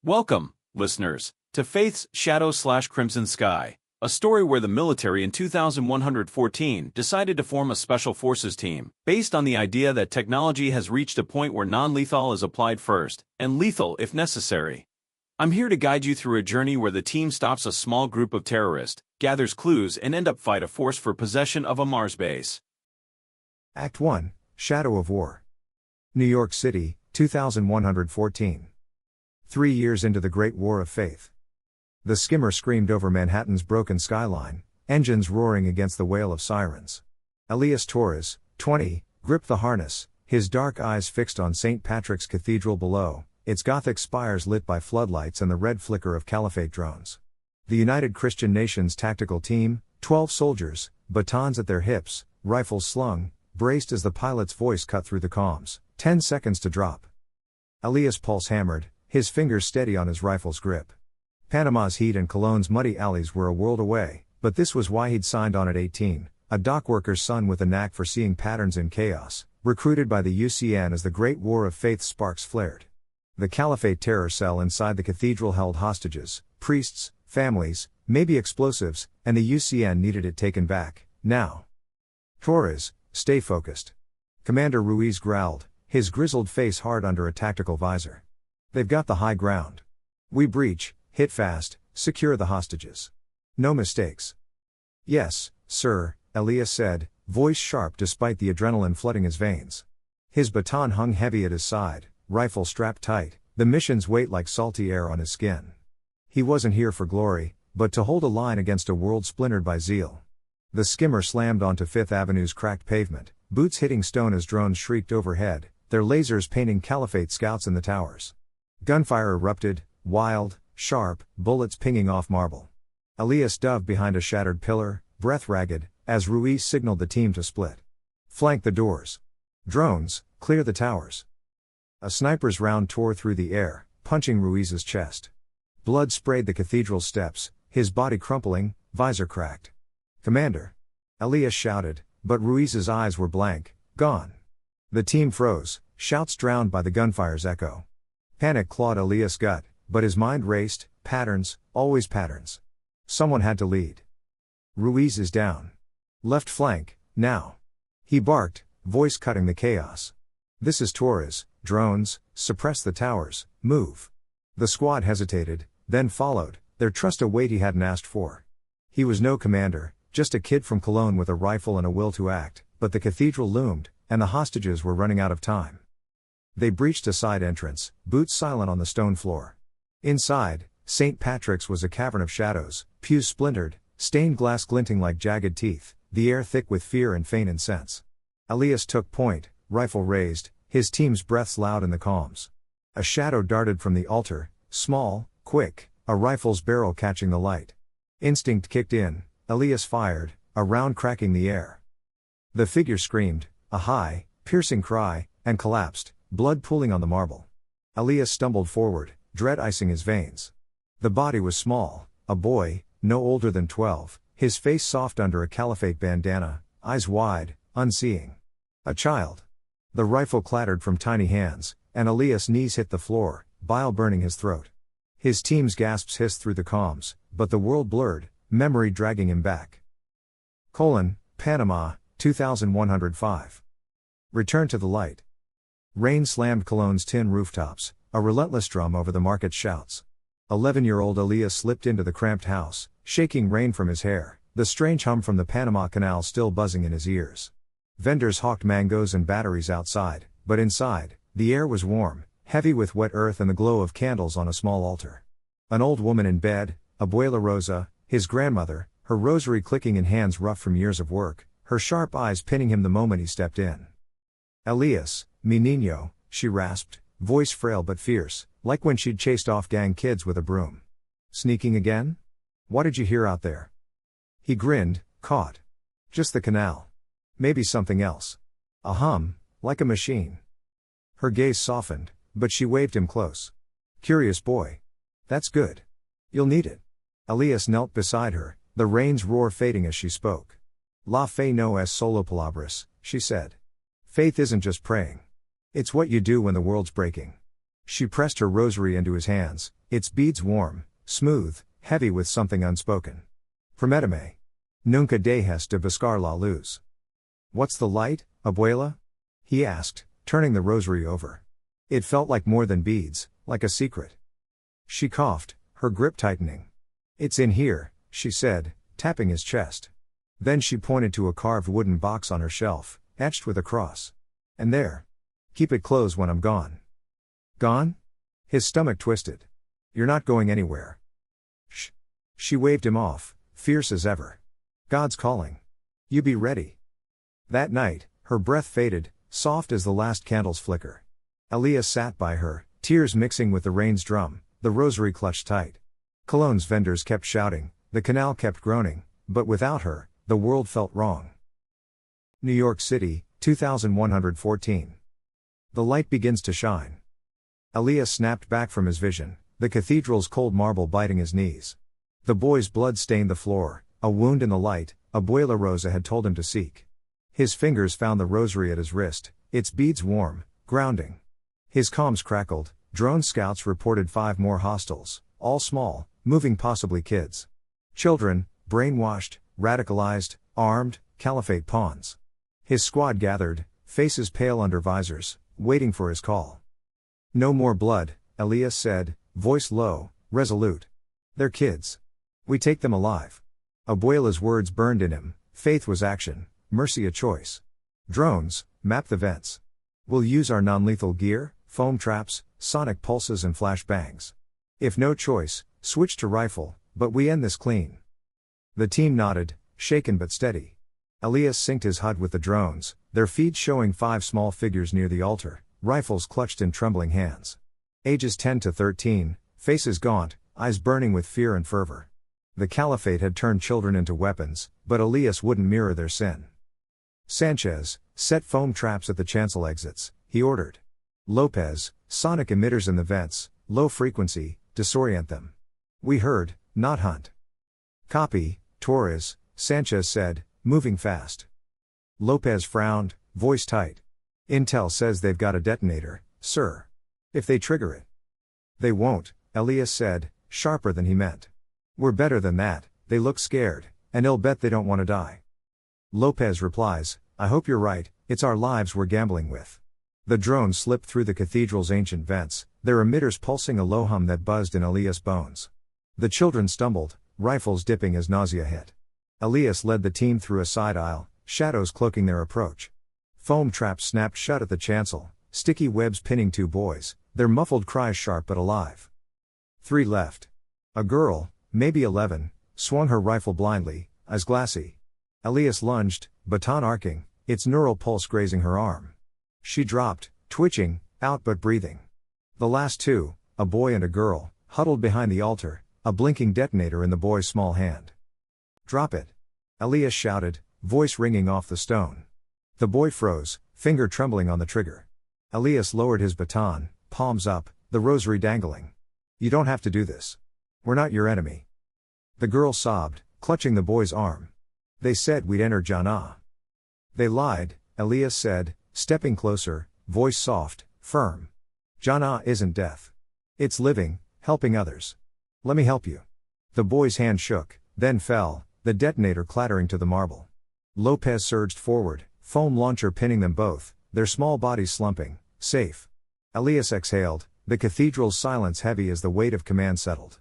Welcome, listeners, to Faith's Shadow/Crimson Sky, a story where the military in 2114 decided to form a Special Forces team, based on the idea that technology has reached a point where non-lethal is applied first, and lethal if necessary. I'm here to guide you through a journey where the team stops a small group of terrorists, gathers clues, and end up fight a force for possession of a Mars base. Act 1, Shadow of War. New York City, 2114. 3 years into the Great War of Faith. The skimmer screamed over Manhattan's broken skyline, engines roaring against the wail of sirens. Elias Torres, 20, gripped the harness, his dark eyes fixed on St. Patrick's Cathedral below, its Gothic spires lit by floodlights and the red flicker of caliphate drones. The United Christian Nations tactical team, 12 soldiers, batons at their hips, rifles slung, braced as the pilot's voice cut through the comms. 10 seconds to drop. Elias' pulse hammered, his fingers steady on his rifle's grip. Panama's heat and Cologne's muddy alleys were a world away, but this was why he'd signed on at 18, a dockworker's son with a knack for seeing patterns in chaos, recruited by the UCN as the Great War of Faith sparks flared. The Caliphate terror cell inside the cathedral held hostages, priests, families, maybe explosives, and the UCN needed it taken back, now. Torres, stay focused. Commander Ruiz growled, his grizzled face hard under a tactical visor. They've got the high ground. We breach, hit fast, secure the hostages. No mistakes. Yes, sir, Elias said, voice sharp despite the adrenaline flooding his veins. His baton hung heavy at his side, rifle strapped tight, the mission's weight like salty air on his skin. He wasn't here for glory, but to hold a line against a world splintered by zeal. The skimmer slammed onto Fifth Avenue's cracked pavement, boots hitting stone as drones shrieked overhead, their lasers painting Caliphate scouts in the towers. Gunfire erupted, wild, sharp, bullets pinging off marble. Elias dove behind a shattered pillar, breath ragged, as Ruiz signaled the team to split. Flank the doors. Drones, clear the towers. A sniper's round tore through the air, punching Ruiz's chest. Blood sprayed the cathedral steps, his body crumpling, visor cracked. Commander! Elias shouted, but Ruiz's eyes were blank, gone. The team froze, shouts drowned by the gunfire's echo. Panic clawed Elias' gut, but his mind raced, patterns, always patterns. Someone had to lead. Ruiz is down. Left flank, now. He barked, voice cutting the chaos. This is Torres, drones, suppress the towers, move. The squad hesitated, then followed, their trust a weight he hadn't asked for. He was no commander, just a kid from Cologne with a rifle and a will to act, but the cathedral loomed, and the hostages were running out of time. They breached a side entrance, boots silent on the stone floor. Inside, St. Patrick's was a cavern of shadows, pews splintered, stained glass glinting like jagged teeth, the air thick with fear and faint incense. Elias took point, rifle raised, his team's breaths loud in the comms. A shadow darted from the altar, small, quick, a rifle's barrel catching the light. Instinct kicked in, Elias fired, a round cracking the air. The figure screamed, a high, piercing cry, and collapsed, blood pooling on the marble. Elias stumbled forward, dread icing his veins. The body was small, a boy, no older than 12, his face soft under a caliphate bandana, eyes wide, unseeing. A child. The rifle clattered from tiny hands, and Elias' knees hit the floor, bile burning his throat. His team's gasps hissed through the comms, but the world blurred, memory dragging him back. Panama, 2105. Return to the light. Rain slammed Cologne's tin rooftops, a relentless drum over the market's shouts. 11-year-old Elias slipped into the cramped house, shaking rain from his hair, the strange hum from the Panama Canal still buzzing in his ears. Vendors hawked mangoes and batteries outside, but inside, the air was warm, heavy with wet earth and the glow of candles on a small altar. An old woman in bed, Abuela Rosa, his grandmother, her rosary clicking in hands rough from years of work, her sharp eyes pinning him the moment he stepped in. Elias, mi niño, she rasped, voice frail but fierce, like when she'd chased off gang kids with a broom. Sneaking again? What did you hear out there? He grinned, caught. Just the canal. Maybe something else. A hum, like a machine. Her gaze softened, but she waved him close. Curious boy. That's good. You'll need it. Elias knelt beside her, the rain's roar fading as she spoke. La fe no es solo palabras, she said. Faith isn't just praying. It's what you do when the world's breaking. She pressed her rosary into his hands, its beads warm, smooth, heavy with something unspoken. Prométeme. Nunca dejes de buscar la luz. What's the light, abuela? He asked, turning the rosary over. It felt like more than beads, like a secret. She coughed, her grip tightening. It's in here, she said, tapping his chest. Then she pointed to a carved wooden box on her shelf, etched with a cross. And there. Keep it closed when I'm gone. Gone? His stomach twisted. You're not going anywhere. Shh. She waved him off, fierce as ever. God's calling. You be ready. That night, her breath faded, soft as the last candle's flicker. Elias sat by her, tears mixing with the rain's drum, the rosary clutched tight. Cologne's vendors kept shouting, the canal kept groaning, but without her, the world felt wrong. New York City, 2114. The light begins to shine. Elias snapped back from his vision, the cathedral's cold marble biting his knees. The boy's blood stained the floor, a wound in the light, Abuela Rosa had told him to seek. His fingers found the rosary at his wrist, its beads warm, grounding. His comms crackled, drone scouts reported 5 more hostiles, all small, moving possibly kids. Children, brainwashed, radicalized, armed, caliphate pawns. His squad gathered, faces pale under visors, waiting for his call. No more blood, Elias said, voice low, resolute. They're kids. We take them alive. Abuela's words burned in him, faith was action, mercy a choice. Drones, map the vents. We'll use our non-lethal gear, foam traps, sonic pulses and flashbangs. If no choice, switch to rifle, but we end this clean. The team nodded, shaken but steady. Elias synced his HUD with the drones, their feeds showing 5 small figures near the altar, rifles clutched in trembling hands. Ages 10 to 13, faces gaunt, eyes burning with fear and fervor. The caliphate had turned children into weapons, but Elias wouldn't mirror their sin. Sanchez, set foam traps at the chancel exits, he ordered. Lopez, sonic emitters in the vents, low frequency, disorient them. We heard, not hunt. Copy, Torres, Sanchez said, moving fast. Lopez frowned, voice tight. Intel says they've got a detonator, sir. If they trigger it. They won't, Elias said, sharper than he meant. We're better than that, they look scared, and I'll bet they don't want to die. Lopez replies, I hope you're right, it's our lives we're gambling with. The drone slipped through the cathedral's ancient vents, their emitters pulsing a low hum that buzzed in Elias' bones. The children stumbled, rifles dipping as nausea hit. Elias led the team through a side aisle, shadows cloaking their approach. Foam traps snapped shut at the chancel, sticky webs pinning 2 boys, their muffled cries sharp but alive. 3 left. A girl, maybe 11, swung her rifle blindly, eyes glassy. Elias lunged, baton arcing, its neural pulse grazing her arm. She dropped, twitching, out but breathing. The last 2, a boy and a girl, huddled behind the altar, a blinking detonator in the boy's small hand. Drop it. Elias shouted, voice ringing off the stone. The boy froze, finger trembling on the trigger. Elias lowered his baton, palms up, the rosary dangling. You don't have to do this. We're not your enemy. The girl sobbed, clutching the boy's arm. They said we'd enter Jannah. They lied, Elias said, stepping closer, voice soft, firm. Jannah isn't death. It's living, helping others. Let me help you. The boy's hand shook, then fell, the detonator clattering to the marble. Lopez surged forward, foam launcher pinning them both, their small bodies slumping, safe. Elias exhaled, the cathedral's silence heavy as the weight of command settled.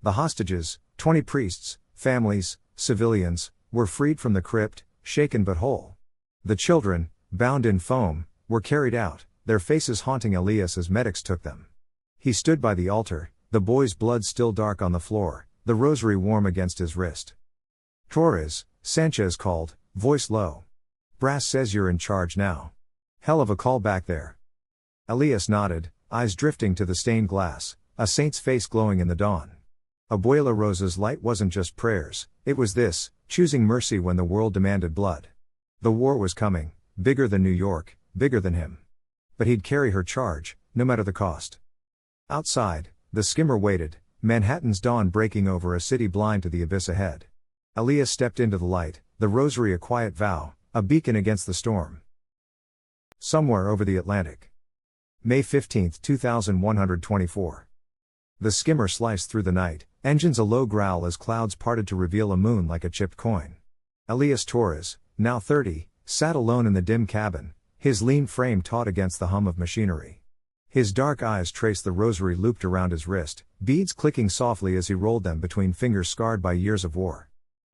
The hostages, 20 priests, families, civilians, were freed from the crypt, shaken but whole. The children, bound in foam, were carried out, their faces haunting Elias as medics took them. He stood by the altar, the boy's blood still dark on the floor, the rosary warm against his wrist. Torres, Sanchez called, voice low. Brass says you're in charge now. Hell of a call back there. Elias nodded, eyes drifting to the stained glass, a saint's face glowing in the dawn. Abuela Rosa's light wasn't just prayers, it was this, choosing mercy when the world demanded blood. The war was coming, bigger than New York, bigger than him. But he'd carry her charge, no matter the cost. Outside, the skimmer waited, Manhattan's dawn breaking over a city blind to the abyss ahead. Elias stepped into the light, the rosary a quiet vow, a beacon against the storm. Somewhere over the Atlantic. May 15, 2124. The skimmer sliced through the night, engines a low growl as clouds parted to reveal a moon like a chipped coin. Elias Torres, now 30, sat alone in the dim cabin, his lean frame taut against the hum of machinery. His dark eyes traced the rosary looped around his wrist, beads clicking softly as he rolled them between fingers scarred by years of war.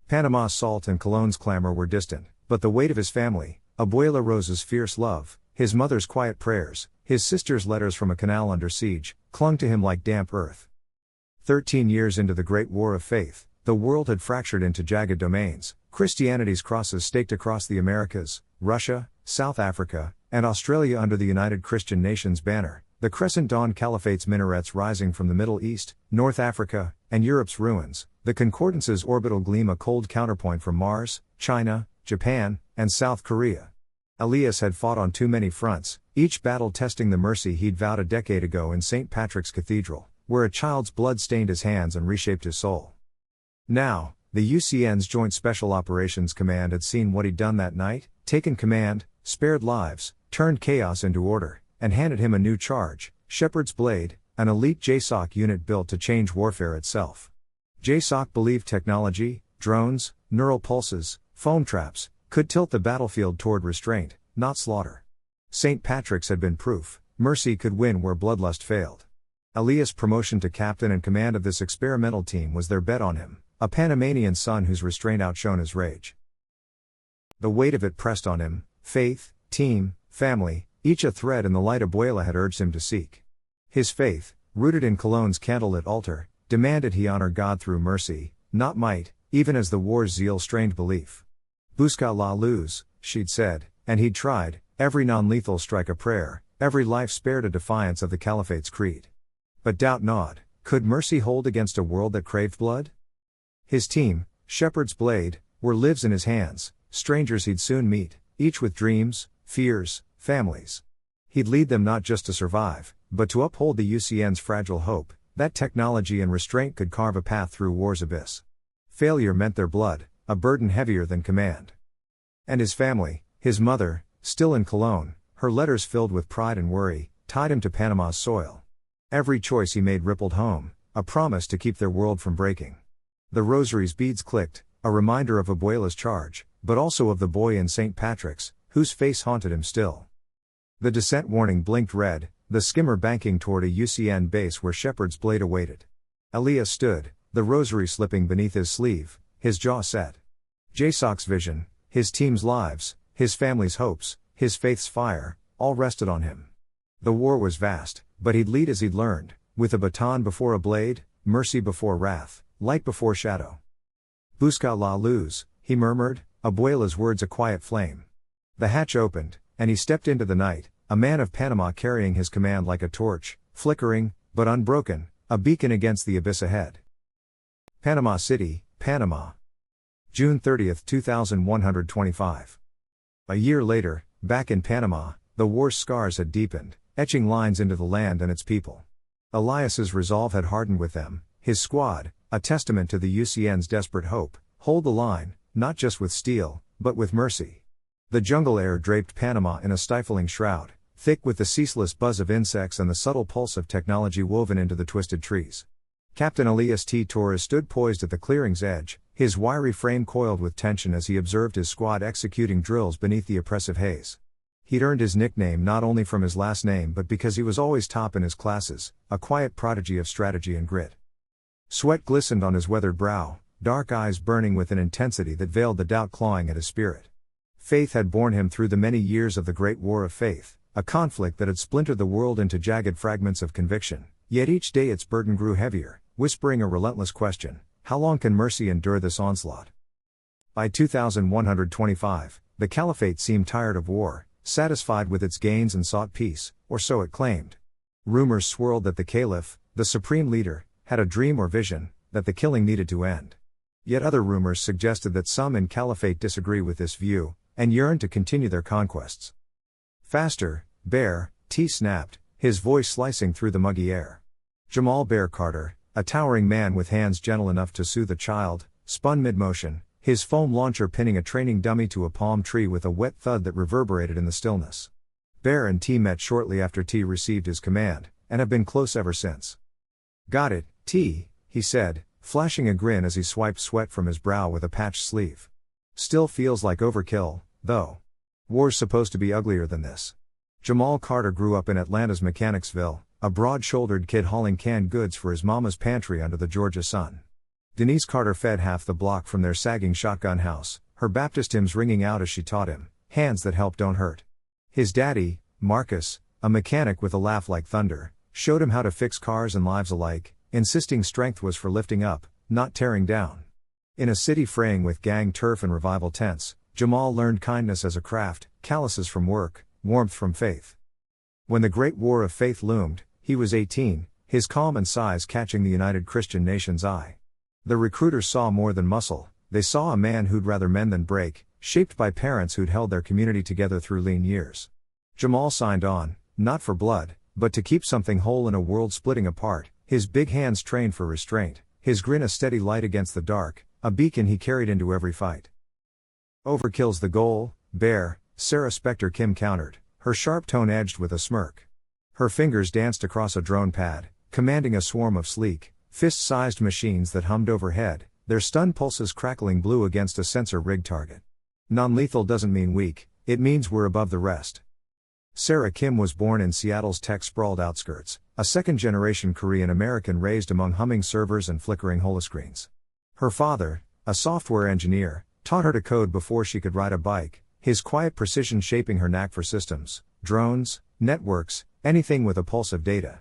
Panama's salt and Cologne's clamor were distant, but the weight of his family, Abuela Rosa's fierce love, his mother's quiet prayers, his sister's letters from a canal under siege, clung to him like damp earth. 13 years into the Great War of Faith, the world had fractured into jagged domains, Christianity's crosses staked across the Americas, Russia, South Africa, and Australia under the United Christian Nations banner, the Crescent Dawn Caliphate's minarets rising from the Middle East, North Africa, and Europe's ruins, the Concordance's orbital gleam a cold counterpoint from Mars, China, Japan, and South Korea. Elias had fought on too many fronts, each battle testing the mercy he'd vowed a decade ago in St. Patrick's Cathedral, where a child's blood stained his hands and reshaped his soul. Now, the UCN's Joint Special Operations Command had seen what he'd done that night, taken command, spared lives, turned chaos into order, and handed him a new charge, Shepherd's Blade, an elite JSOC unit built to change warfare itself. JSOC believed technology, drones, neural pulses, foam traps, could tilt the battlefield toward restraint, not slaughter. St. Patrick's had been proof, mercy could win where bloodlust failed. Elias' promotion to captain and command of this experimental team was their bet on him, a Panamanian son whose restraint outshone his rage. The weight of it pressed on him, faith, team, family, each a thread in the light Abuela had urged him to seek. His faith, rooted in Cologne's candlelit altar, demanded he honor God through mercy, not might, even as the war's zeal strained belief. Busca la luz, she'd said, and he'd tried, every non-lethal strike a prayer, every life spared a defiance of the Caliphate's creed. But doubt gnawed, could mercy hold against a world that craved blood? His team, Shepherd's Blade, were lives in his hands, strangers he'd soon meet, each with dreams, fears, families. He'd lead them not just to survive, but to uphold the UCN's fragile hope, that technology and restraint could carve a path through war's abyss. Failure meant their blood, a burden heavier than command. And his family, his mother, still in Cologne, her letters filled with pride and worry, tied him to Panama's soil. Every choice he made rippled home, a promise to keep their world from breaking. The rosary's beads clicked, a reminder of Abuela's charge, but also of the boy in St. Patrick's, whose face haunted him still. The descent warning blinked red, the skimmer banking toward a UCN base where Shepherd's Blade awaited. Elias stood, the rosary slipping beneath his sleeve, his jaw set. JSOC's vision, his team's lives, his family's hopes, his faith's fire, all rested on him. The war was vast, but he'd lead as he'd learned, with a baton before a blade, mercy before wrath, light before shadow. Busca la luz, he murmured, Abuela's words a quiet flame. The hatch opened, and he stepped into the night, a man of Panama carrying his command like a torch, flickering, but unbroken, a beacon against the abyss ahead. Panama City, Panama. June 30, 2125. A year later, back in Panama, the war's scars had deepened, etching lines into the land and its people. Elias's resolve had hardened with them, his squad, a testament to the UCN's desperate hope, hold the line, not just with steel, but with mercy. The jungle air draped Panama in a stifling shroud, thick with the ceaseless buzz of insects and the subtle pulse of technology woven into the twisted trees. Captain Elias T. Torres stood poised at the clearing's edge, his wiry frame coiled with tension as he observed his squad executing drills beneath the oppressive haze. He'd earned his nickname not only from his last name but because he was always top in his classes, a quiet prodigy of strategy and grit. Sweat glistened on his weathered brow, dark eyes burning with an intensity that veiled the doubt clawing at his spirit. Faith had borne him through the many years of the Great War of Faith, a conflict that had splintered the world into jagged fragments of conviction, yet each day its burden grew heavier, whispering a relentless question: how long can mercy endure this onslaught? By 2125, the Caliphate seemed tired of war, satisfied with its gains and sought peace, or so it claimed. Rumors swirled that the Caliph, the supreme leader, had a dream or vision, that the killing needed to end. Yet other rumors suggested that some in Caliphate disagree with this view, and yearn to continue their conquests. Faster, Bear, T snapped, his voice slicing through the muggy air. Jamal Bear Carter, a towering man with hands gentle enough to soothe a child, spun mid-motion, his foam launcher pinning a training dummy to a palm tree with a wet thud that reverberated in the stillness. Bear and T met shortly after T received his command, and have been close ever since. "Got it, T," he said, flashing a grin as he swiped sweat from his brow with a patched sleeve. "Still feels like overkill, though. War's supposed to be uglier than this." Jamal Carter grew up in Atlanta's Mechanicsville, a broad-shouldered kid hauling canned goods for his mama's pantry under the Georgia sun. Denise Carter fed half the block from their sagging shotgun house, her Baptist hymns ringing out as she taught him, "Hands that help don't hurt." His daddy, Marcus, a mechanic with a laugh like thunder, showed him how to fix cars and lives alike, insisting strength was for lifting up, not tearing down. In a city fraying with gang turf and revival tents, Jamal learned kindness as a craft, calluses from work, warmth from faith. When the Great War of Faith loomed, he was 18, his calm and size catching the United Christian Nation's eye. The recruiters saw more than muscle, they saw a man who'd rather mend than break, shaped by parents who'd held their community together through lean years. Jamal signed on, not for blood, but to keep something whole in a world splitting apart, his big hands trained for restraint, his grin a steady light against the dark, a beacon he carried into every fight. "Overkill's the goal, Bear," Sarah Spector Kim countered, her sharp tone edged with a smirk. Her fingers danced across a drone pad, commanding a swarm of sleek, fist-sized machines that hummed overhead, their stunned pulses crackling blue against a sensor-rigged target. "Non-lethal doesn't mean weak, it means we're above the rest." Sarah Kim was born in Seattle's tech-sprawled outskirts, a second-generation Korean American raised among humming servers and flickering holoscreens. Her father, a software engineer, taught her to code before she could ride a bike, his quiet precision shaping her knack for systems, drones, networks, anything with a pulse of data.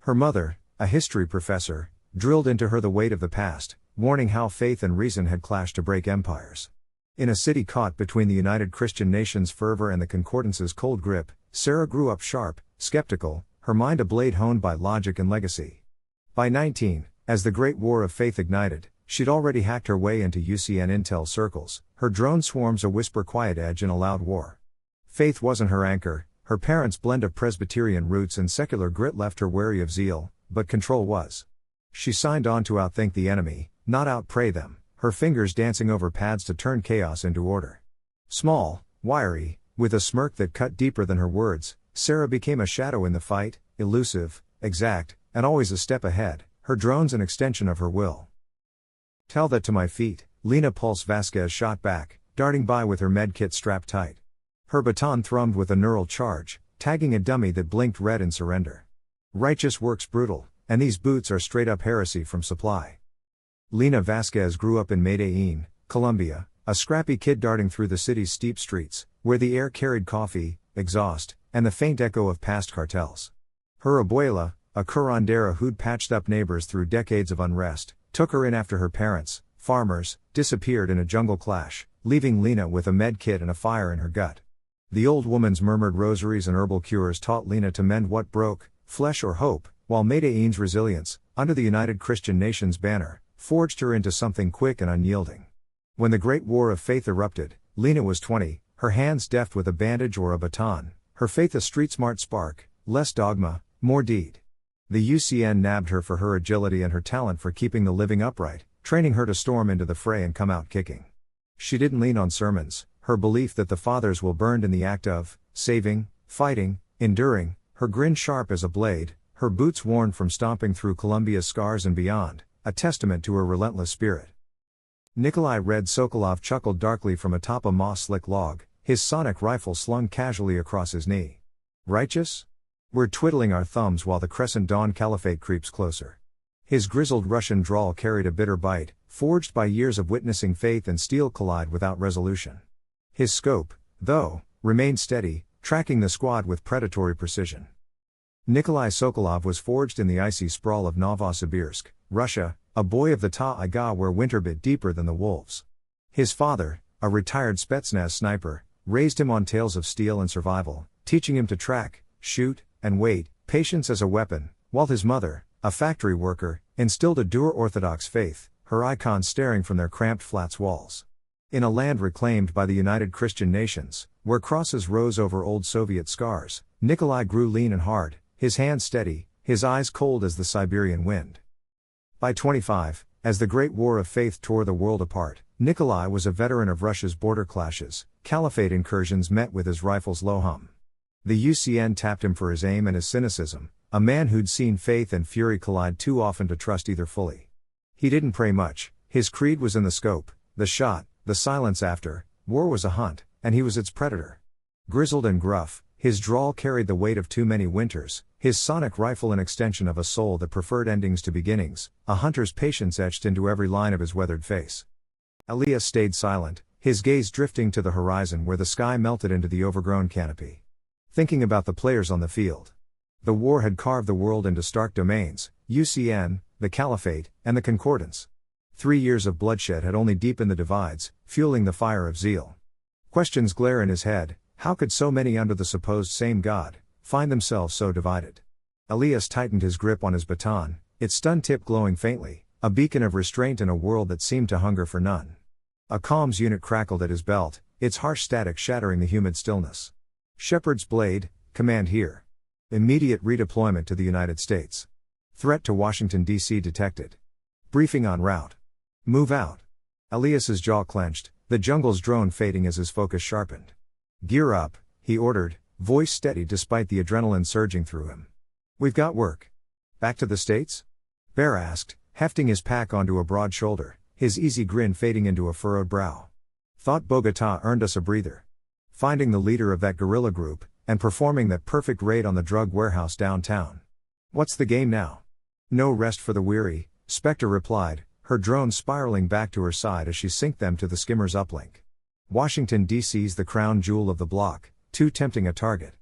Her mother, a history professor, drilled into her the weight of the past, warning how faith and reason had clashed to break empires. In a city caught between the United Christian Nation's fervor and the Concordance's cold grip, Sarah grew up sharp, skeptical, her mind a blade honed by logic and legacy. By 19, as the Great War of Faith ignited, she'd already hacked her way into UCN intel circles, her drone swarms a whisper quiet edge in a loud war. Faith wasn't her anchor, her parents' blend of Presbyterian roots and secular grit left her wary of zeal, but control was. She signed on to outthink the enemy, not outpray them, her fingers dancing over pads to turn chaos into order. Small, wiry, with a smirk that cut deeper than her words, Sarah became a shadow in the fight, elusive, exact, and always a step ahead, her drones an extension of her will. "Tell that to my feet," Lena Pulse Vasquez shot back, darting by with her medkit strapped tight. Her baton thrummed with a neural charge, tagging a dummy that blinked red in surrender. "Righteous work's brutal, and these boots are straight-up heresy from supply." Lena Vasquez grew up in Medellin, Colombia, a scrappy kid darting through the city's steep streets, where the air carried coffee, exhaust, and the faint echo of past cartels. Her abuela, a curandera who'd patched up neighbors through decades of unrest, took her in after her parents, farmers, disappeared in a jungle clash, leaving Lena with a med kit and a fire in her gut. The old woman's murmured rosaries and herbal cures taught Lena to mend what broke, flesh or hope, while Medellin's resilience, under the United Christian Nation's banner, forged her into something quick and unyielding. When the Great War of Faith erupted, Lena was 20, her hands deft with a bandage or a baton, her faith a street-smart spark, less dogma, more deed. The UCN nabbed her for her agility and her talent for keeping the living upright, training her to storm into the fray and come out kicking. She didn't lean on sermons, her belief that the fathers will burned in the act of saving, fighting, enduring, her grin sharp as a blade, her boots worn from stomping through Columbia's scars and beyond, a testament to her relentless spirit. Nikolai Red Sokolov chuckled darkly from atop a moss-slick log, his sonic rifle slung casually across his knee. "Righteous? We're twiddling our thumbs while the Crescent Dawn Caliphate creeps closer." His grizzled Russian drawl carried a bitter bite, forged by years of witnessing faith and steel collide without resolution. His scope, though, remained steady, tracking the squad with predatory precision. Nikolai Sokolov was forged in the icy sprawl of Novosibirsk, Russia, a boy of the taiga where winter bit deeper than the wolves. His father, a retired Spetsnaz sniper, raised him on tales of steel and survival, teaching him to track, shoot, and wait, patience as a weapon, while his mother, a factory worker, instilled a dour Orthodox faith, her icons staring from their cramped flats walls. In a land reclaimed by the United Christian Nations, where crosses rose over old Soviet scars, Nikolai grew lean and hard, his hands steady, his eyes cold as the Siberian wind. By 25, as the Great War of Faith tore the world apart, Nikolai was a veteran of Russia's border clashes, caliphate incursions met with his rifle's low hum. The UCN tapped him for his aim and his cynicism, a man who'd seen faith and fury collide too often to trust either fully. He didn't pray much, his creed was in the scope, the shot, the silence after. War was a hunt, and he was its predator. Grizzled and gruff, his drawl carried the weight of too many winters, his sonic rifle an extension of a soul that preferred endings to beginnings, a hunter's patience etched into every line of his weathered face. Elias stayed silent, his gaze drifting to the horizon where the sky melted into the overgrown canopy. Thinking about the players on the field. The war had carved the world into stark domains, UCN, the Caliphate, and the Concordance. 3 years of bloodshed had only deepened the divides, fueling the fire of zeal. Questions glare in his head: how could so many under the supposed same God find themselves so divided? Elias tightened his grip on his baton, its stun tip glowing faintly, a beacon of restraint in a world that seemed to hunger for none. A comms unit crackled at his belt, its harsh static shattering the humid stillness. Shepherd's Blade, command here. Immediate redeployment to the United States. Threat to Washington, D.C. detected. Briefing en route. Move out. Elias's jaw clenched, the jungle's drone fading as his focus sharpened. Gear up, he ordered, voice steady despite the adrenaline surging through him. We've got work. Back to the States? Bear asked, hefting his pack onto a broad shoulder, his easy grin fading into a furrowed brow. Thought Bogota earned us a breather. Finding the leader of that guerrilla group, and performing that perfect raid on the drug warehouse downtown. What's the game now? No rest for the weary, Spectre replied, her drone spiraling back to her side as she synced them to the skimmer's uplink. Washington, D.C.'s the crown jewel of the block, too tempting a target.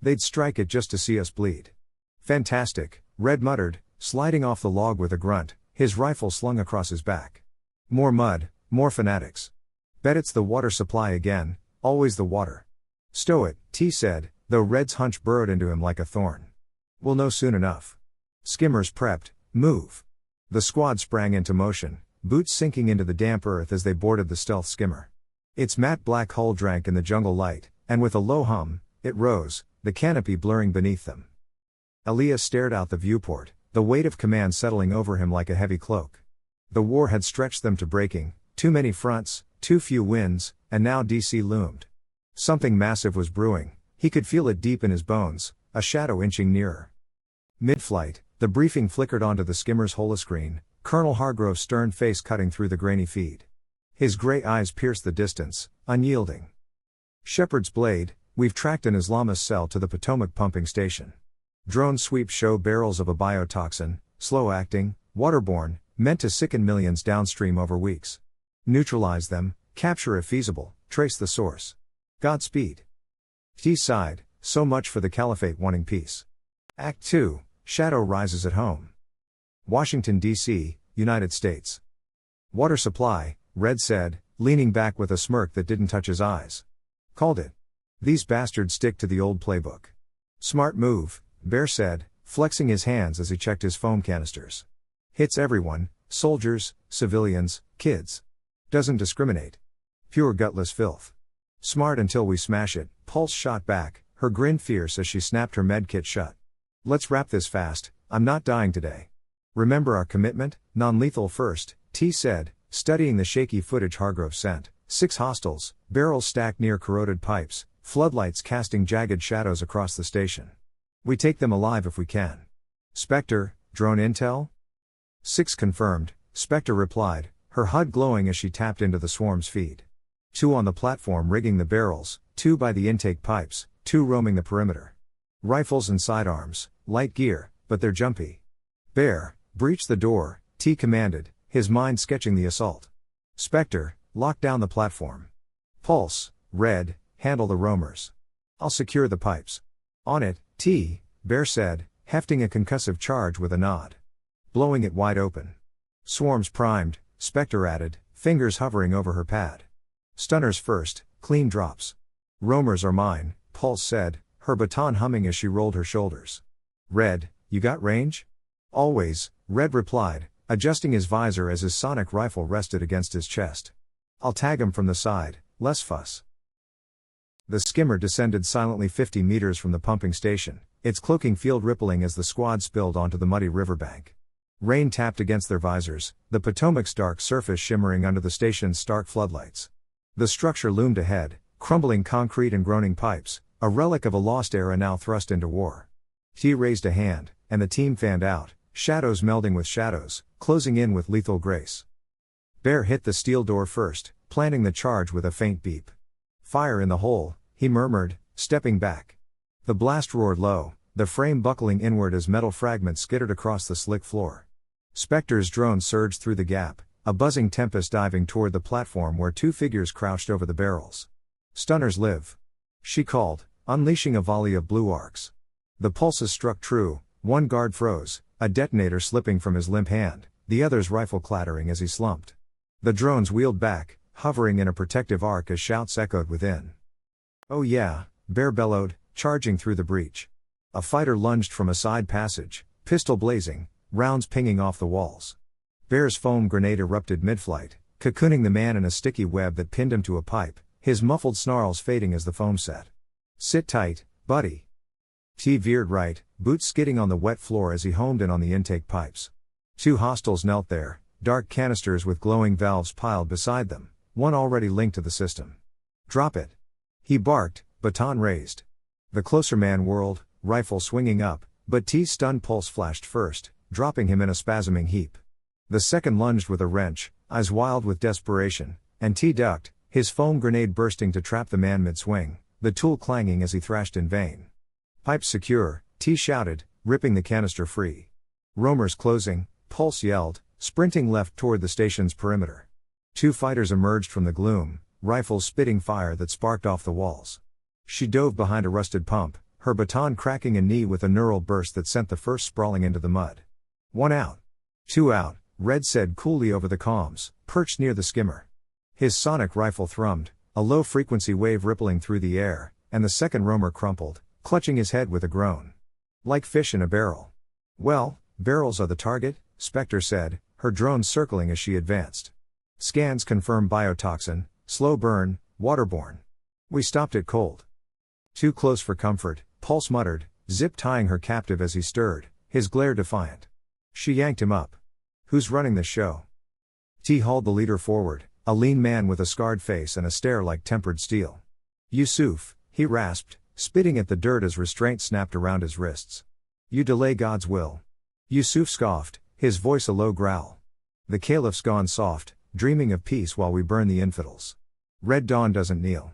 They'd strike it just to see us bleed. Fantastic, Red muttered, sliding off the log with a grunt, his rifle slung across his back. More mud, more fanatics. Bet it's the water supply again, always the water. Stow it, T said, though Red's hunch burrowed into him like a thorn. We'll know soon enough. Skimmers prepped, move. The squad sprang into motion, boots sinking into the damp earth as they boarded the stealth skimmer. Its matte black hull drank in the jungle light, and with a low hum, it rose, the canopy blurring beneath them. Elias stared out the viewport, the weight of command settling over him like a heavy cloak. The war had stretched them to breaking, too many fronts, too few wins, and now DC loomed. Something massive was brewing, he could feel it deep in his bones, a shadow inching nearer. Mid-flight, the briefing flickered onto the skimmer's holoscreen, Colonel Hargrove's stern face cutting through the grainy feed. His gray eyes pierced the distance, unyielding. Shepherd's Blade, we've tracked an Islamist cell to the Potomac pumping station. Drone sweeps show barrels of a biotoxin, slow-acting, waterborne, meant to sicken millions downstream over weeks. Neutralize them, capture if feasible, trace the source. Godspeed. T sighed, so much for the Caliphate wanting peace. Act 2, Shadow rises at home. Washington, D.C., United States. Water supply, Red said, leaning back with a smirk that didn't touch his eyes. Called it. These bastards stick to the old playbook. Smart move, Bear said, flexing his hands as he checked his foam canisters. Hits everyone, soldiers, civilians, kids. Doesn't discriminate. Pure gutless filth. Smart until we smash it, Pulse shot back, her grin fierce as she snapped her medkit shut. Let's wrap this fast, I'm not dying today. Remember our commitment, non-lethal first, T said, studying the shaky footage Hargrove sent. 6 hostiles, barrels stacked near corroded pipes, floodlights casting jagged shadows across the station. We take them alive if we can. Spectre, drone intel? 6 confirmed, Spectre replied, her HUD glowing as she tapped into the swarm's feed. 2 on the platform rigging the barrels, 2 by the intake pipes, 2 roaming the perimeter. Rifles and sidearms, light gear, but they're jumpy. Bear, breach the door, T commanded, his mind sketching the assault. Spectre, lock down the platform. Pulse, Red, handle the roamers. I'll secure the pipes. On it, T, Bear said, hefting a concussive charge with a nod. Blowing it wide open. Swarms primed, Spectre added, fingers hovering over her pad. Stunners first, clean drops. Roamers are mine, Pulse said, her baton humming as she rolled her shoulders. Red, you got range? Always, Red replied, adjusting his visor as his sonic rifle rested against his chest. I'll tag him from the side, less fuss. The skimmer descended silently 50 meters from the pumping station, its cloaking field rippling as the squad spilled onto the muddy riverbank. Rain tapped against their visors, the Potomac's dark surface shimmering under the station's stark floodlights. The structure loomed ahead, crumbling concrete and groaning pipes, a relic of a lost era now thrust into war. T raised a hand, and the team fanned out, shadows melding with shadows, closing in with lethal grace. Bear hit the steel door first, planting the charge with a faint beep. Fire in the hole, he murmured, stepping back. The blast roared low, the frame buckling inward as metal fragments skittered across the slick floor. Spectre's drone surged through the gap, a buzzing tempest diving toward the platform where two figures crouched over the barrels. "Stunners live," she called, unleashing a volley of blue arcs. The pulses struck true, one guard froze, a detonator slipping from his limp hand, the other's rifle clattering as he slumped. The drones wheeled back, hovering in a protective arc as shouts echoed within. "Oh yeah," Bear bellowed, charging through the breach. A fighter lunged from a side passage, pistol blazing, rounds pinging off the walls. Bear's foam grenade erupted mid-flight, cocooning the man in a sticky web that pinned him to a pipe, his muffled snarls fading as the foam set. "Sit tight, buddy." T veered right, boots skidding on the wet floor as he homed in on the intake pipes. Two hostiles knelt there, dark canisters with glowing valves piled beside them, one already linked to the system. "Drop it," he barked, baton raised. The closer man whirled, rifle swinging up, but T's stunned pulse flashed first, dropping him in a spasming heap. The second lunged with a wrench, eyes wild with desperation, and T ducked, his foam grenade bursting to trap the man mid-swing, the tool clanging as he thrashed in vain. "Pipes secure," T shouted, ripping the canister free. Roamers closing, Pulse yelled, sprinting left toward the station's perimeter. Two fighters emerged from the gloom, rifles spitting fire that sparked off the walls. She dove behind a rusted pump, her baton cracking a knee with a neural burst that sent the first sprawling into the mud. "One out." "Two out," Red said coolly over the comms, perched near the skimmer. His sonic rifle thrummed, a low-frequency wave rippling through the air, and the second roamer crumpled, clutching his head with a groan. "Like fish in a barrel." "Well, barrels are the target," Spectre said, her drone circling as she advanced. "Scans confirm biotoxin, slow burn, waterborne. We stopped it cold." "Too close for comfort," Pulse muttered, zip-tying her captive as he stirred, his glare defiant. She yanked him up. "Who's running the show?" T hauled the leader forward, a lean man with a scarred face and a stare like tempered steel. "Yusuf," he rasped, spitting at the dirt as restraint snapped around his wrists. "You delay God's will." Yusuf scoffed, his voice a low growl. "The caliph's gone soft, dreaming of peace while we burn the infidels. Red Dawn doesn't kneel."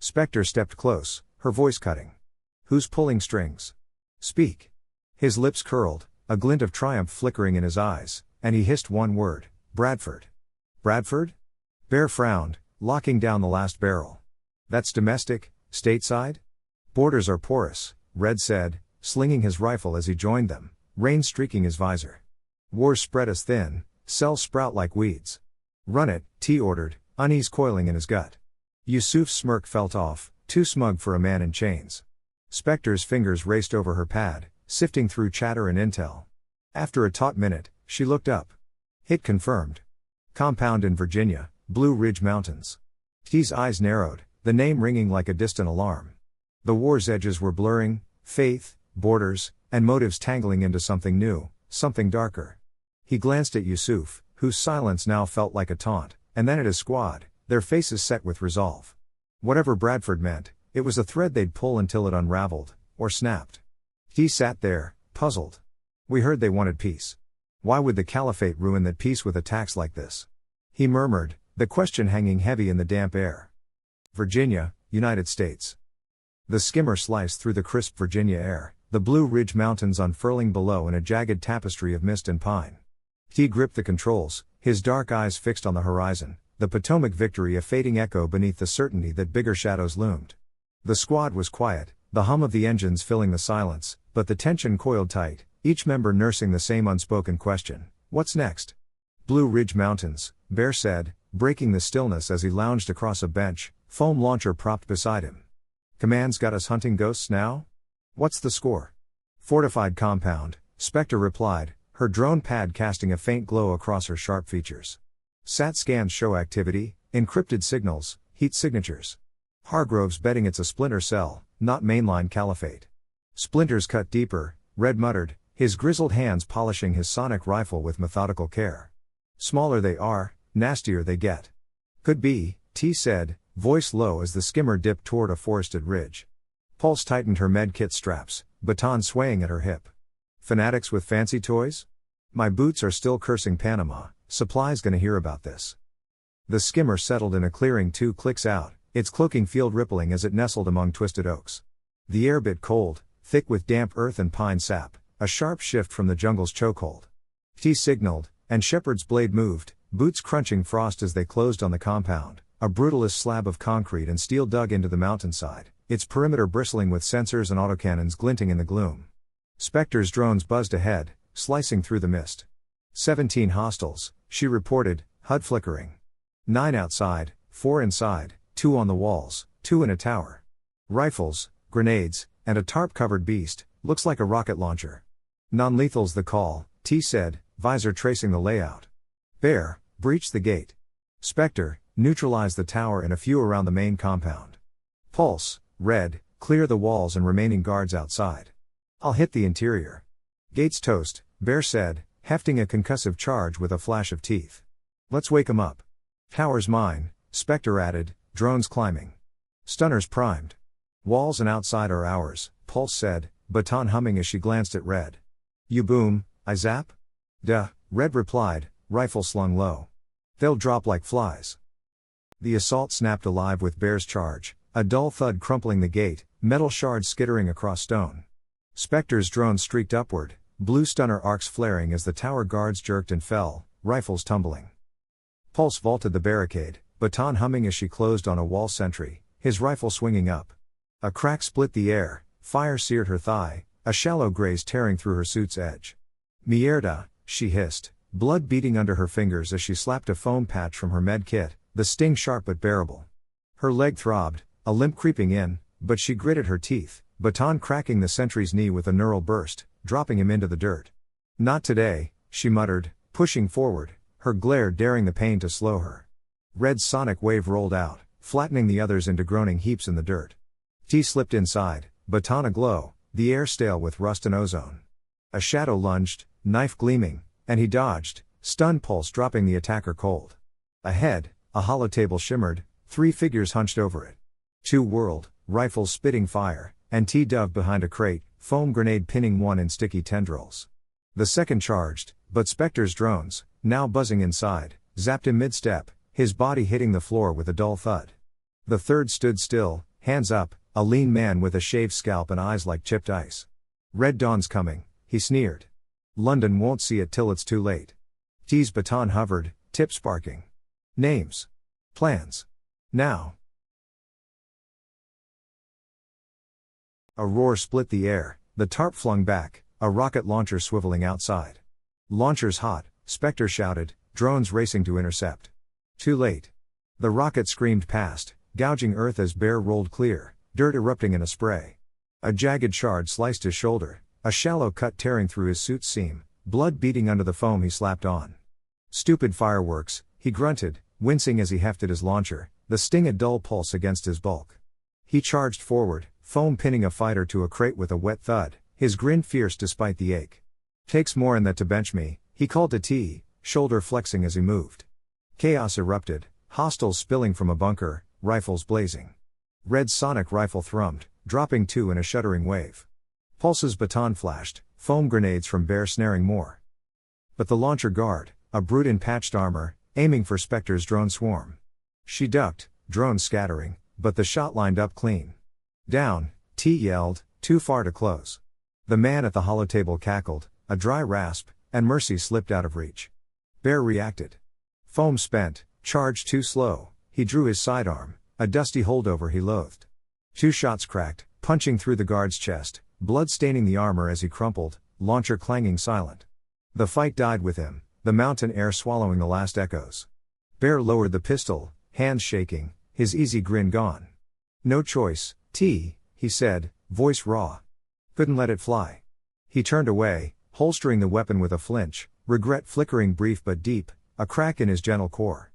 Spectre stepped close, her voice cutting. "Who's pulling strings? Speak." His lips curled, a glint of triumph flickering in his eyes, and he hissed one word: "Bradford." "Bradford?" Bear frowned, locking down the last barrel. "That's domestic, stateside?" "Borders are porous," Red said, slinging his rifle as he joined them, rain streaking his visor. "Wars spread us thin, cells sprout like weeds." "Run it," T ordered, unease coiling in his gut. Yusuf's smirk felt off, too smug for a man in chains. Spectre's fingers raced over her pad, sifting through chatter and intel. After a taut minute, she looked up. "Hit confirmed. Compound in Virginia, Blue Ridge Mountains." T's eyes narrowed, the name ringing like a distant alarm. The war's edges were blurring, faith, borders, and motives tangling into something new, something darker. He glanced at Yusuf, whose silence now felt like a taunt, and then at his squad, their faces set with resolve. Whatever Bradford meant, it was a thread they'd pull until it unraveled, or snapped. He sat there, puzzled. "We heard they wanted peace. Why would the caliphate ruin that peace with attacks like this?" He murmured, the question hanging heavy in the damp air. "Virginia, United States." The skimmer sliced through the crisp Virginia air, the Blue Ridge Mountains unfurling below in a jagged tapestry of mist and pine. He gripped the controls, his dark eyes fixed on the horizon, the Potomac victory a fading echo beneath the certainty that bigger shadows loomed. The squad was quiet, the hum of the engines filling the silence, but the tension coiled tight, each member nursing the same unspoken question: "What's next?" "Blue Ridge Mountains," Bear said, breaking the stillness as he lounged across a bench, foam launcher propped beside him. "Command's got us hunting ghosts now? What's the score?" "Fortified compound," Spectre replied, her drone pad casting a faint glow across her sharp features. "Sat scans show activity, encrypted signals, heat signatures. Hargrove's betting it's a splinter cell, not mainline caliphate." "Splinters cut deeper," Red muttered, his grizzled hands polishing his sonic rifle with methodical care. "Smaller they are, nastier they get." "Could be," T said, voice low as the skimmer dipped toward a forested ridge. Pulse tightened her med kit straps, baton swaying at her hip. Fanatics with fancy toys? My boots are still cursing Panama, supply's gonna hear about this. The skimmer settled in a clearing 2 clicks out, its cloaking field rippling as it nestled among twisted oaks. The air bit cold, thick with damp earth and pine sap, a sharp shift from the jungle's chokehold. T signaled, and Shepard's blade moved, boots crunching frost as they closed on the compound, a brutalist slab of concrete and steel dug into the mountainside, its perimeter bristling with sensors and autocannons glinting in the gloom. Spectre's drones buzzed ahead, slicing through the mist. 17 hostiles, she reported, HUD flickering. 9 outside, 4 inside, 2 on the walls, 2 in a tower. Rifles, grenades, and a tarp-covered beast, looks like a rocket launcher. Non-lethal's the call, T said, visor tracing the layout. Bear, breach the gate. Spectre, neutralize the tower and a few around the main compound. Pulse, red, clear the walls and remaining guards outside. I'll hit the interior. Gates toast, Bear said, hefting a concussive charge with a flash of teeth. Let's wake 'em up. Tower's mine, Spectre added, drones climbing. Stunners primed. Walls and outside are ours, Pulse said, baton humming as she glanced at Red. You boom, I zap? Duh, Red replied, rifle slung low. They'll drop like flies. The assault snapped alive with Bear's charge, a dull thud crumpling the gate, metal shards skittering across stone. Spectre's drones streaked upward, blue stunner arcs flaring as the tower guards jerked and fell, rifles tumbling. Pulse vaulted the barricade, baton humming as she closed on a wall sentry, his rifle swinging up. A crack split the air, fire seared her thigh, a shallow graze tearing through her suit's edge. Mierda, she hissed, blood beating under her fingers as she slapped a foam patch from her med kit, the sting sharp but bearable. Her leg throbbed, a limp creeping in, but she gritted her teeth, baton cracking the sentry's knee with a neural burst, dropping him into the dirt. Not today, she muttered, pushing forward, her glare daring the pain to slow her. Red's sonic wave rolled out, flattening the others into groaning heaps in the dirt. T slipped inside, baton aglow, the air stale with rust and ozone. A shadow lunged, knife gleaming, and he dodged, stunned Pulse dropping the attacker cold. Ahead, a hollow table shimmered, 3 figures hunched over it. 2 whirled, rifles spitting fire, and T dove behind a crate, foam grenade pinning one in sticky tendrils. The second charged, but Spectre's drones, now buzzing inside, zapped him mid-step, his body hitting the floor with a dull thud. The third stood still, hands up, a lean man with a shaved scalp and eyes like chipped ice. Red Dawn's coming, he sneered. London won't see it till it's too late. T's baton hovered, tip sparking. Names. Plans. Now. A roar split the air, the tarp flung back, a rocket launcher swiveling outside. Launcher's hot, Spectre shouted, drones racing to intercept. Too late. The rocket screamed past, gouging earth as Bear rolled clear, dirt erupting in a spray. A jagged shard sliced his shoulder, a shallow cut tearing through his suit's seam, blood beating under the foam he slapped on. Stupid fireworks, he grunted, wincing as he hefted his launcher, the sting a dull pulse against his bulk. He charged forward, foam pinning a fighter to a crate with a wet thud, his grin fierce despite the ache. Takes more than that to bench me, he called to T, shoulder flexing as he moved. Chaos erupted, hostiles spilling from a bunker, rifles blazing. Red's sonic rifle thrummed, dropping 2 in a shuddering wave. Pulse's baton flashed, foam grenades from Bear snaring more. But the launcher guard, a brute in patched armor, aiming for Spectre's drone swarm. She ducked, drones scattering, but the shot lined up clean. Down, T yelled, too far to close. The man at the hollow table cackled, a dry rasp, and Mercy slipped out of reach. Bear reacted. Foam spent, charge too slow, he drew his sidearm, a dusty holdover he loathed. 2 shots cracked, punching through the guard's chest, blood staining the armor as he crumpled, launcher clanging silent. The fight died with him, the mountain air swallowing the last echoes. Bear lowered the pistol, hands shaking, his easy grin gone. No choice, T, he said, voice raw. Couldn't let it fly. He turned away, holstering the weapon with a flinch, regret flickering brief but deep, a crack in his gentle core.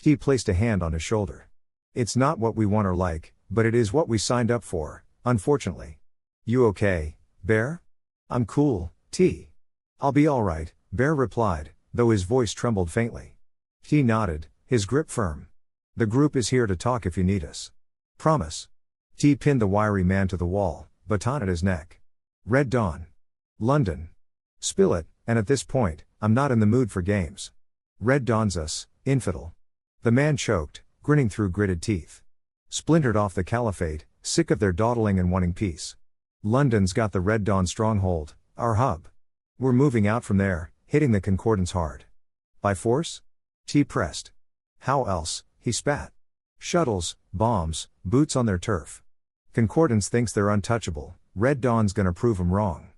T placed a hand on his shoulder. It's not what we want or like, but it is what we signed up for, unfortunately. You okay, Bear? I'm cool, T. I'll be alright, Bear replied, though his voice trembled faintly. T nodded, his grip firm. The group is here to talk if you need us. Promise. T pinned the wiry man to the wall, baton at his neck. Red Dawn. London. Spill it, and at this point, I'm not in the mood for games. Red Dawn's us, infidel. The man choked, grinning through gritted teeth. Splintered off the caliphate, sick of their dawdling and wanting peace. London's got the Red Dawn stronghold, our hub. We're moving out from there, hitting the Concordance hard. By force? T pressed. How else, he spat. Shuttles, bombs, boots on their turf. Concordance thinks they're untouchable, Red Dawn's gonna prove 'em wrong.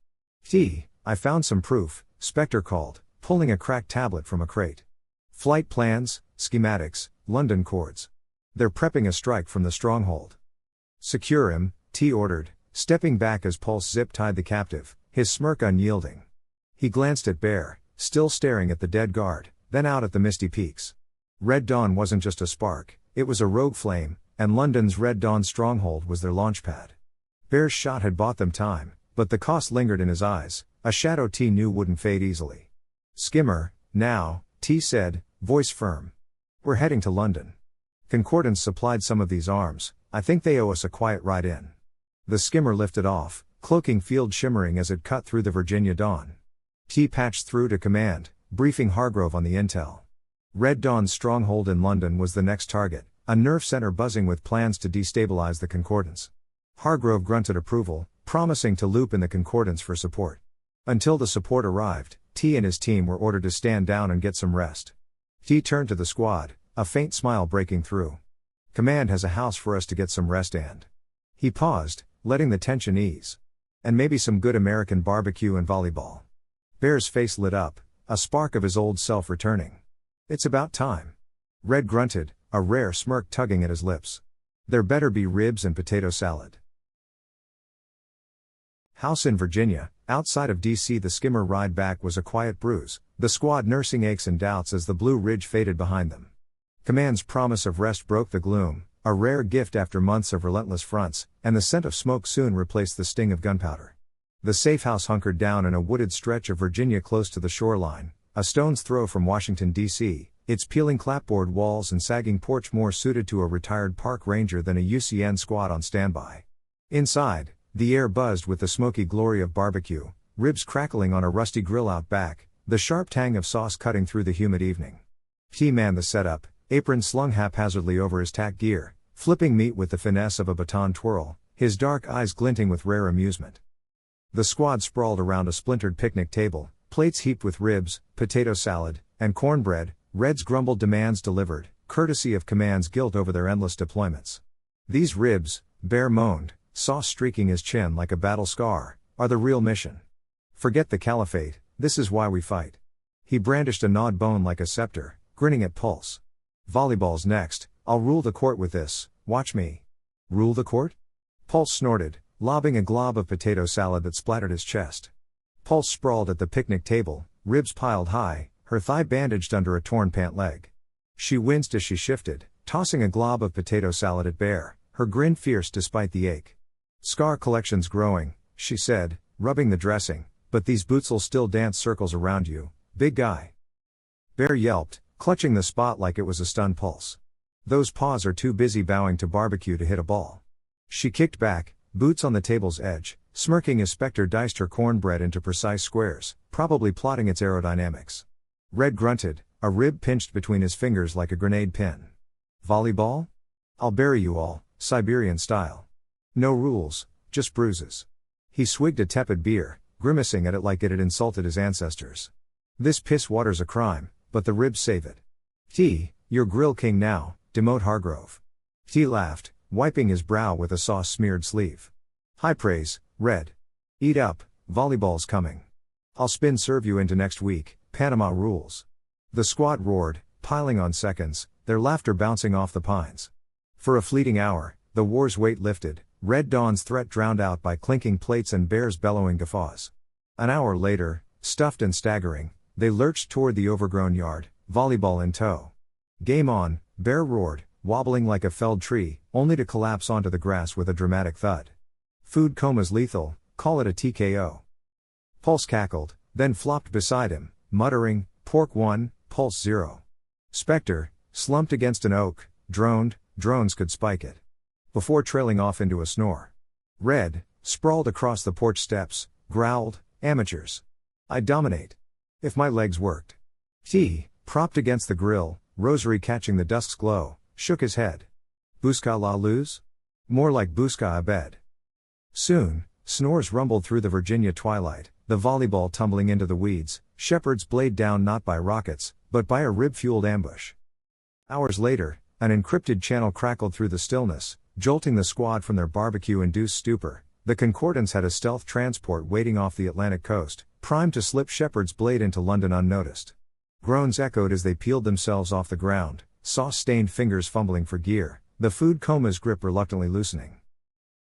T, I found some proof, Spectre called, pulling a cracked tablet from a crate. Flight plans, schematics, London cords. They're prepping a strike from the stronghold. Secure him, T ordered, stepping back as Pulse zip-tied the captive, his smirk unyielding. He glanced at Bear, still staring at the dead guard, then out at the misty peaks. Red Dawn wasn't just a spark, it was a rogue flame, and London's Red Dawn stronghold was their launchpad. Bear's shot had bought them time, but the cost lingered in his eyes, a shadow T knew wouldn't fade easily. Skimmer, now, T said, voice firm. We're heading to London. Concordance supplied some of these arms, I think they owe us a quiet ride in. The skimmer lifted off, cloaking field shimmering as it cut through the Virginia dawn. T patched through to command, briefing Hargrove on the intel. Red Dawn's stronghold in London was the next target, a nerve center buzzing with plans to destabilize the Concordance. Hargrove grunted approval, promising to loop in the Concordance for support. Until the support arrived, T and his team were ordered to stand down and get some rest. T turned to the squad, a faint smile breaking through. Command has a house for us to get some rest and. He paused, letting the tension ease. And maybe some good American barbecue and volleyball. Bear's face lit up, a spark of his old self returning. It's about time. Red grunted, a rare smirk tugging at his lips. There better be ribs and potato salad. House in Virginia, outside of D.C. The skimmer ride back was a quiet bruise, the squad nursing aches and doubts as the Blue Ridge faded behind them. Command's promise of rest broke the gloom, a rare gift after months of relentless fronts, and the scent of smoke soon replaced the sting of gunpowder. The safe house hunkered down in a wooded stretch of Virginia close to the shoreline, a stone's throw from Washington, D.C., its peeling clapboard walls and sagging porch more suited to a retired park ranger than a UCN squad on standby. Inside, the air buzzed with the smoky glory of barbecue, ribs crackling on a rusty grill out back, the sharp tang of sauce cutting through the humid evening. T manned the setup, apron slung haphazardly over his tack gear, flipping meat with the finesse of a baton twirl, his dark eyes glinting with rare amusement. The squad sprawled around a splintered picnic table, plates heaped with ribs, potato salad, and cornbread. Red's grumbled demands delivered, courtesy of Command's guilt over their endless deployments. These ribs, Bear moaned, sauce streaking his chin like a battle scar, are the real mission. Forget the caliphate, this is why we fight. He brandished a gnawed bone like a scepter, grinning at Pulse. Volleyball's next, I'll rule the court with this, watch me. Rule the court? Pulse snorted, lobbing a glob of potato salad that splattered his chest. Pulse sprawled at the picnic table, ribs piled high, her thigh bandaged under a torn pant leg. She winced as she shifted, tossing a glob of potato salad at Bear, her grin fierce despite the ache. Scar collection's growing, she said, rubbing the dressing, but these boots'll still dance circles around you, big guy. Bear yelped, clutching the spot like it was a stunned Pulse. Those paws are too busy bowing to barbecue to hit a ball. She kicked back, boots on the table's edge, smirking as Spectre diced her cornbread into precise squares, probably plotting its aerodynamics. Red grunted, a rib pinched between his fingers like a grenade pin. Volleyball? I'll bury you all, Siberian style. No rules, just bruises. He swigged a tepid beer, grimacing at it like it had insulted his ancestors. This piss water's a crime, but the ribs save it. T, you're grill king now, demote Hargrove. T laughed, wiping his brow with a sauce-smeared sleeve. High praise, Red. Eat up, volleyball's coming. I'll spin serve you into next week, Panama rules. The squad roared, piling on seconds, their laughter bouncing off the pines. For a fleeting hour, the war's weight lifted, Red Dawn's threat drowned out by clinking plates and Bear's bellowing guffaws. An hour later, stuffed and staggering, they lurched toward the overgrown yard, volleyball in tow. Game on, Bear roared, wobbling like a felled tree, only to collapse onto the grass with a dramatic thud. Food coma's lethal, call it a TKO. Pulse cackled, then flopped beside him, muttering, pork 1, Pulse 0. Spectre, slumped against an oak, droned, drones could spike it. before trailing off into a snore. Red, sprawled across the porch steps, growled, "Amateurs. I'd dominate. If my legs worked." T, propped against the grill, Rosary catching the dusk's glow, shook his head. "Busca la luz? More like busca a bed." Soon, snores rumbled through the Virginia twilight, the volleyball tumbling into the weeds, Shepard's blade down not by rockets, but by a rib-fueled ambush. Hours later, an encrypted channel crackled through the stillness, jolting the squad from their barbecue-induced stupor. The Concordance had a stealth transport waiting off the Atlantic coast, primed to slip Shepard's blade into London unnoticed. Groans echoed as they peeled themselves off the ground, sauce-stained fingers fumbling for gear, the food coma's grip reluctantly loosening.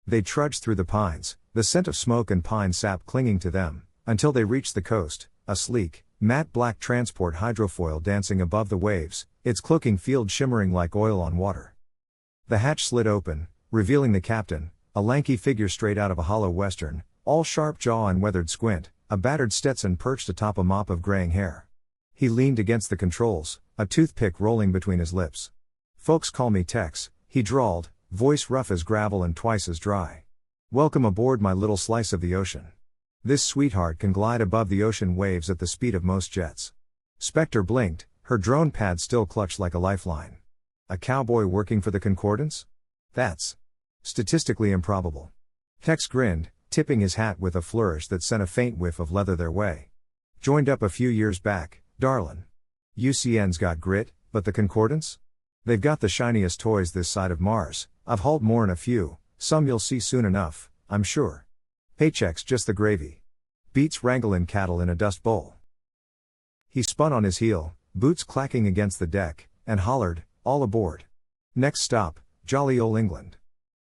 They trudged through the pines, the scent of smoke and pine sap clinging to them, until they reached the coast, a sleek, matte black transport hydrofoil dancing above the waves, its cloaking field shimmering like oil on water. The hatch slid open, revealing the captain, a lanky figure straight out of a hollow western, all sharp jaw and weathered squint, a battered Stetson perched atop a mop of graying hair. He leaned against the controls, a toothpick rolling between his lips. "Folks call me Tex," he drawled, voice rough as gravel and twice as dry. "Welcome aboard my little slice of the ocean. This sweetheart can glide above the ocean waves at the speed of most jets." Spectre blinked, her drone pad still clutched like a lifeline. "A cowboy working for the Concordance? That's statistically improbable." Tex grinned, tipping his hat with a flourish that sent a faint whiff of leather their way. "Joined up a few years back, darlin'. UCN's got grit, but the Concordance? They've got the shiniest toys this side of Mars. I've hauled more'n a few, some you'll see soon enough, I'm sure. Paycheck's just the gravy. Beats wranglin' cattle in a dust bowl." He spun on his heel, boots clacking against the deck, and hollered, "All aboard. Next stop, jolly ol' England.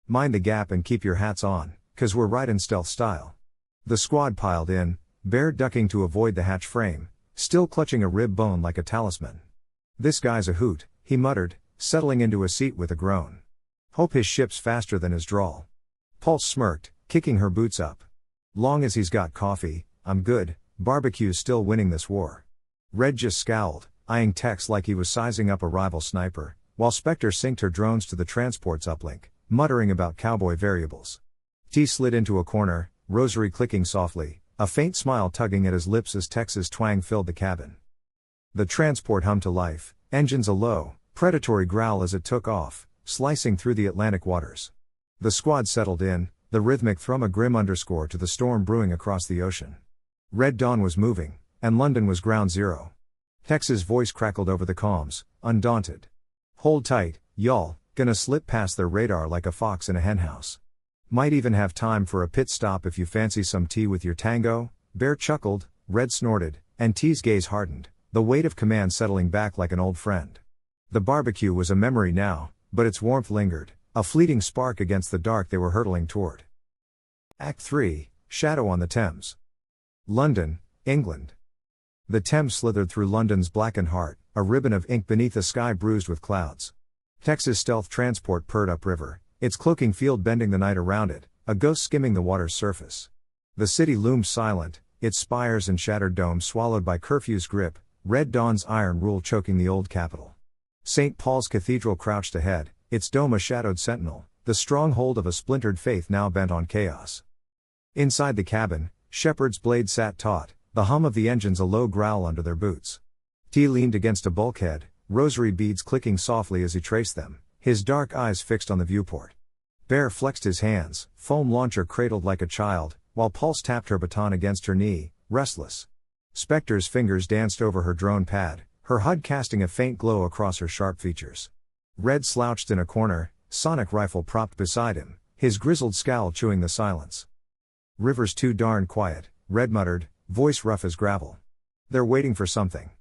Mind the gap and keep your hats on, 'cause we're ridin' stealth style." The squad piled in, Bear ducking to avoid the hatch frame, still clutching a rib bone like a talisman. "This guy's a hoot," he muttered, settling into a seat with a groan. "Hope his ship's faster than his drawl." Pulse smirked, kicking her boots up. "Long as he's got coffee, I'm good, barbecue's still winning this war." Red just scowled, eyeing Tex like he was sizing up a rival sniper, while Spectre synced her drones to the transport's uplink, muttering about cowboy variables. T slid into a corner, Rosary clicking softly, a faint smile tugging at his lips as Tex's twang filled the cabin. The transport hummed to life, engines a low, predatory growl as it took off, slicing through the Atlantic waters. The squad settled in, the rhythmic thrum a grim underscore to the storm brewing across the ocean. Red Dawn was moving, and London was ground zero. Tex's voice crackled over the comms, undaunted. "Hold tight, y'all, gonna slip past their radar like a fox in a henhouse. Might even have time for a pit stop if you fancy some tea with your tango." Bear chuckled, Red snorted, and T's gaze hardened, the weight of command settling back like an old friend. The barbecue was a memory now, but its warmth lingered, a fleeting spark against the dark they were hurtling toward. Act 3, Shadow on the Thames. London, England. The Thames slithered through London's blackened heart, a ribbon of ink beneath a sky bruised with clouds. Tex's stealth transport purred upriver, its cloaking field bending the night around it, a ghost skimming the water's surface. The city loomed silent, its spires and shattered domes swallowed by curfew's grip, Red Dawn's iron rule choking the old capital. St. Paul's Cathedral crouched ahead, its dome a shadowed sentinel, the stronghold of a splintered faith now bent on chaos. Inside the cabin, Shepard's blade sat taut, the hum of the engines a low growl under their boots. T leaned against a bulkhead, rosary beads clicking softly as he traced them, his dark eyes fixed on the viewport. Bear flexed his hands, foam launcher cradled like a child, while Pulse tapped her baton against her knee, restless. Spectre's fingers danced over her drone pad, her HUD casting a faint glow across her sharp features. Red slouched in a corner, sonic rifle propped beside him, his grizzled scowl chewing the silence. "River's too darn quiet," Red muttered, voice rough as gravel. "They're waiting for something."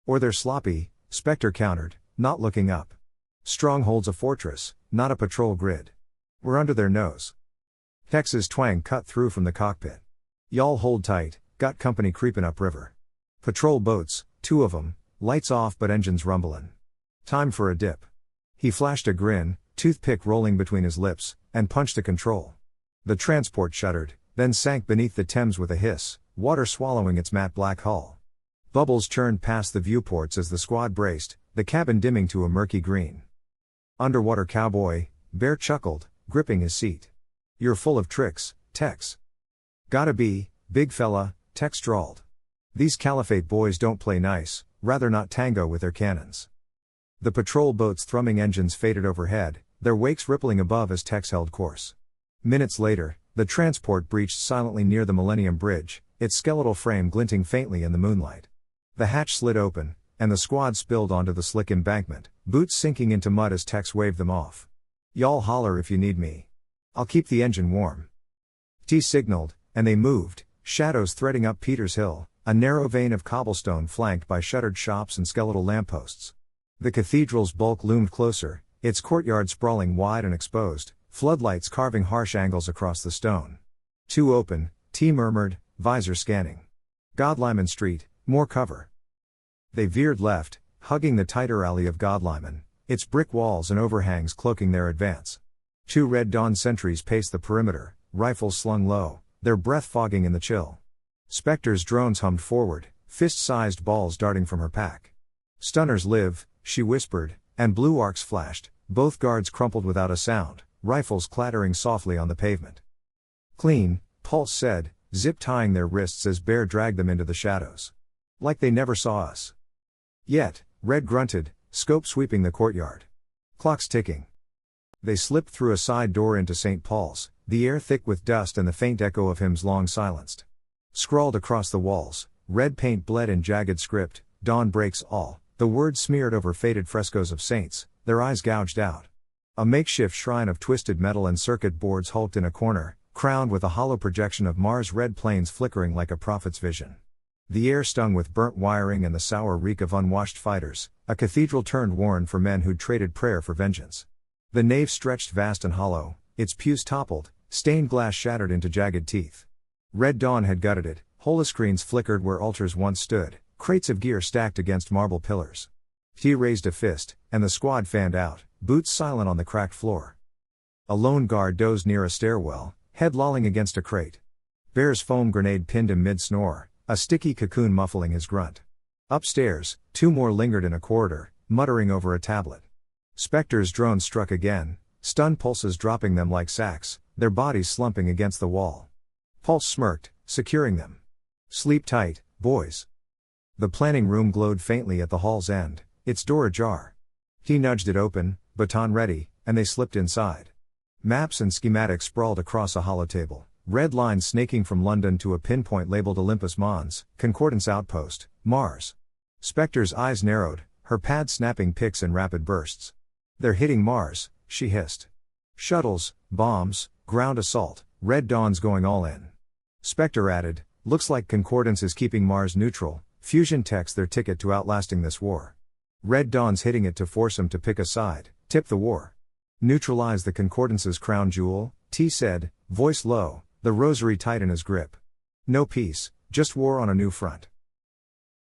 "Or they're sloppy," Spectre countered, not looking up. "Stronghold's a fortress, not a patrol grid. We're under their nose." Tex's twang cut through from the cockpit. "Y'all hold tight, got company creepin' upriver. Patrol boats, 2 of 'em, lights off but engines rumblin'. Time for a dip." He flashed a grin, toothpick rolling between his lips, and punched a control. The transport shuddered, then sank beneath the Thames with a hiss, water swallowing its matte black hull. Bubbles churned past the viewports as the squad braced, the cabin dimming to a murky green. "Underwater cowboy," Bear chuckled, gripping his seat. "You're full of tricks, Tex." "Gotta be, big fella," Tex drawled. "These Caliphate boys don't play nice, rather not tango with their cannons." The patrol boat's thrumming engines faded overhead, their wakes rippling above as Tex held course. Minutes later, the transport breached silently near the Millennium Bridge, its skeletal frame glinting faintly in the moonlight. The hatch slid open, and the squad spilled onto the slick embankment, boots sinking into mud as Tex waved them off. "Y'all holler if you need me. I'll keep the engine warm." T signaled, and they moved, shadows threading up Peters Hill, a narrow vein of cobblestone flanked by shuttered shops and skeletal lampposts. The cathedral's bulk loomed closer, its courtyard sprawling wide and exposed, floodlights carving harsh angles across the stone. "Too open," T murmured, visor scanning. "Godlyman Street, more cover." They veered left, hugging the tighter alley of Godlyman, its brick walls and overhangs cloaking their advance. 2 Red Dawn sentries paced the perimeter, rifles slung low, their breath fogging in the chill. Spectre's drones hummed forward, fist-sized balls darting from her pack. "Stunners live," she whispered, and blue arcs flashed, both guards crumpled without a sound, rifles clattering softly on the pavement. "Clean," Pulse said, zip-tying their wrists as Bear dragged them into the shadows. "Like they never saw us." "Yet," Red grunted, scope sweeping the courtyard. "Clock's ticking." They slipped through a side door into St. Paul's, the air thick with dust and the faint echo of hymns long silenced. Scrawled across the walls, red paint bled in jagged script, "Dawn breaks all," the words smeared over faded frescoes of saints, their eyes gouged out. A makeshift shrine of twisted metal and circuit boards hulked in a corner, crowned with a hollow projection of Mars' red plains flickering like a prophet's vision. The air stung with burnt wiring and the sour reek of unwashed fighters, a cathedral turned warren for men who'd traded prayer for vengeance. The nave stretched vast and hollow, its pews toppled, stained glass shattered into jagged teeth. Red Dawn had gutted it, holoscreens flickered where altars once stood, crates of gear stacked against marble pillars. He raised a fist, and the squad fanned out, boots silent on the cracked floor. A lone guard dozed near a stairwell, head lolling against a crate. Bear's foam grenade pinned him mid-snore, a sticky cocoon muffling his grunt. Upstairs, 2 more lingered in a corridor, muttering over a tablet. Spectre's drone struck again, stun pulses dropping them like sacks, their bodies slumping against the wall. Pulse smirked, securing them. "Sleep tight, boys." The planning room glowed faintly at the hall's end, its door ajar. He nudged it open, baton ready, and they slipped inside. Maps and schematics sprawled across a hollow table, red lines snaking from London to a pinpoint labeled Olympus Mons, Concordance Outpost, Mars. Spectre's eyes narrowed, her pad snapping pics in rapid bursts. "They're hitting Mars," she hissed. "Shuttles, bombs, ground assault, Red Dawn's going all in." Spectre added, "Looks like Concordance is keeping Mars neutral, fusion tech's their ticket to outlasting this war. Red Dawn's hitting it to force 'em to pick a side, tip the war." "Neutralize the Concordance's crown jewel," T said, voice low, the rosary tight in his grip. "No peace, just war on a new front."